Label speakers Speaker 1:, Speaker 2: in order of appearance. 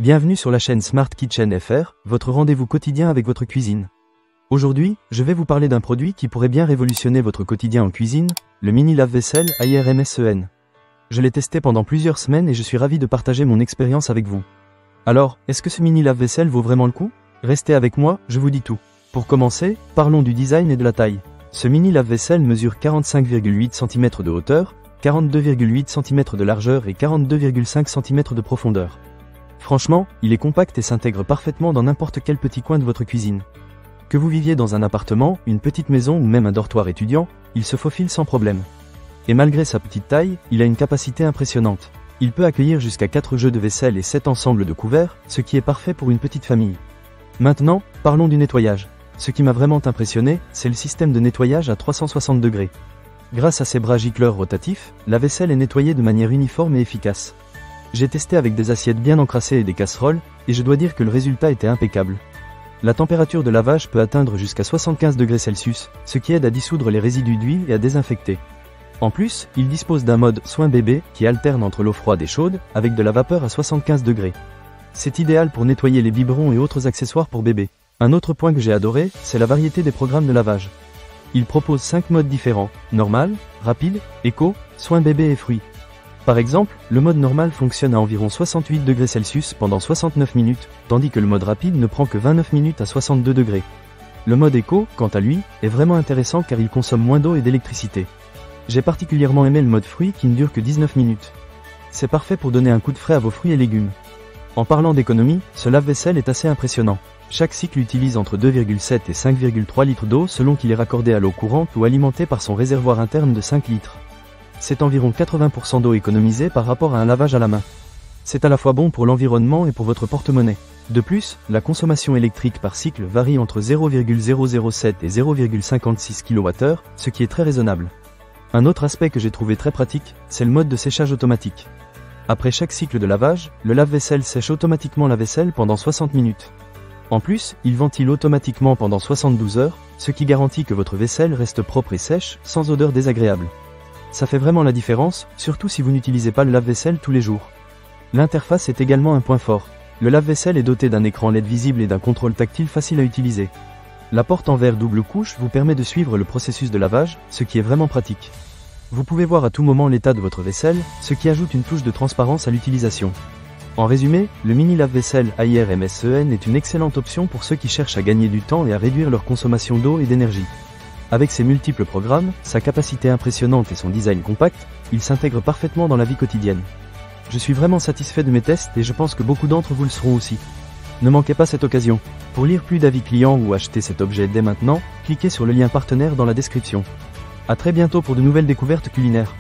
Speaker 1: Bienvenue sur la chaîne Smart Kitchen FR, votre rendez-vous quotidien avec votre cuisine. Aujourd'hui, je vais vous parler d'un produit qui pourrait bien révolutionner votre quotidien en cuisine, le mini lave-vaisselle AIR-MSEN. Je l'ai testé pendant plusieurs semaines et je suis ravi de partager mon expérience avec vous. Alors, est-ce que ce mini lave-vaisselle vaut vraiment le coup? Restez avec moi, je vous dis tout. Pour commencer, parlons du design et de la taille. Ce mini lave-vaisselle mesure 45,8 cm de hauteur, 42,8 cm de largeur et 42,5 cm de profondeur. Franchement, il est compact et s'intègre parfaitement dans n'importe quel petit coin de votre cuisine. Que vous viviez dans un appartement, une petite maison ou même un dortoir étudiant, il se faufile sans problème. Et malgré sa petite taille, il a une capacité impressionnante. Il peut accueillir jusqu'à 4 jeux de vaisselle et 7 ensembles de couverts, ce qui est parfait pour une petite famille. Maintenant, parlons du nettoyage. Ce qui m'a vraiment impressionné, c'est le système de nettoyage à 360 degrés. Grâce à ses bras gicleurs rotatifs, la vaisselle est nettoyée de manière uniforme et efficace. J'ai testé avec des assiettes bien encrassées et des casseroles, et je dois dire que le résultat était impeccable. La température de lavage peut atteindre jusqu'à 75 degrés Celsius, ce qui aide à dissoudre les résidus d'huile et à désinfecter. En plus, il dispose d'un mode soin bébé qui alterne entre l'eau froide et chaude, avec de la vapeur à 75 degrés. C'est idéal pour nettoyer les biberons et autres accessoires pour bébé. Un autre point que j'ai adoré, c'est la variété des programmes de lavage. Il propose 5 modes différents, normal, rapide, éco, soin bébé et fruits. Par exemple, le mode normal fonctionne à environ 68 degrés Celsius pendant 69 minutes, tandis que le mode rapide ne prend que 29 minutes à 62 degrés. Le mode éco, quant à lui, est vraiment intéressant car il consomme moins d'eau et d'électricité. J'ai particulièrement aimé le mode fruits qui ne dure que 19 minutes. C'est parfait pour donner un coup de frais à vos fruits et légumes. En parlant d'économie, ce lave-vaisselle est assez impressionnant. Chaque cycle utilise entre 2,7 et 5,3 litres d'eau selon qu'il est raccordé à l'eau courante ou alimenté par son réservoir interne de 5 litres. C'est environ 80% d'eau économisée par rapport à un lavage à la main. C'est à la fois bon pour l'environnement et pour votre porte-monnaie. De plus, la consommation électrique par cycle varie entre 0,007 et 0,56 kWh, ce qui est très raisonnable. Un autre aspect que j'ai trouvé très pratique, c'est le mode de séchage automatique. Après chaque cycle de lavage, le lave-vaisselle sèche automatiquement la vaisselle pendant 60 minutes. En plus, il ventile automatiquement pendant 72 heures, ce qui garantit que votre vaisselle reste propre et sèche, sans odeur désagréable. Ça fait vraiment la différence, surtout si vous n'utilisez pas le lave-vaisselle tous les jours. L'interface est également un point fort. Le lave-vaisselle est doté d'un écran LED visible et d'un contrôle tactile facile à utiliser. La porte en verre double couche vous permet de suivre le processus de lavage, ce qui est vraiment pratique. Vous pouvez voir à tout moment l'état de votre vaisselle, ce qui ajoute une touche de transparence à l'utilisation. En résumé, le mini lave-vaisselle AIR-MSEN est une excellente option pour ceux qui cherchent à gagner du temps et à réduire leur consommation d'eau et d'énergie. Avec ses multiples programmes, sa capacité impressionnante et son design compact, il s'intègre parfaitement dans la vie quotidienne. Je suis vraiment satisfait de mes tests et je pense que beaucoup d'entre vous le seront aussi. Ne manquez pas cette occasion. Pour lire plus d'avis clients ou acheter cet objet dès maintenant, cliquez sur le lien partenaire dans la description. À très bientôt pour de nouvelles découvertes culinaires.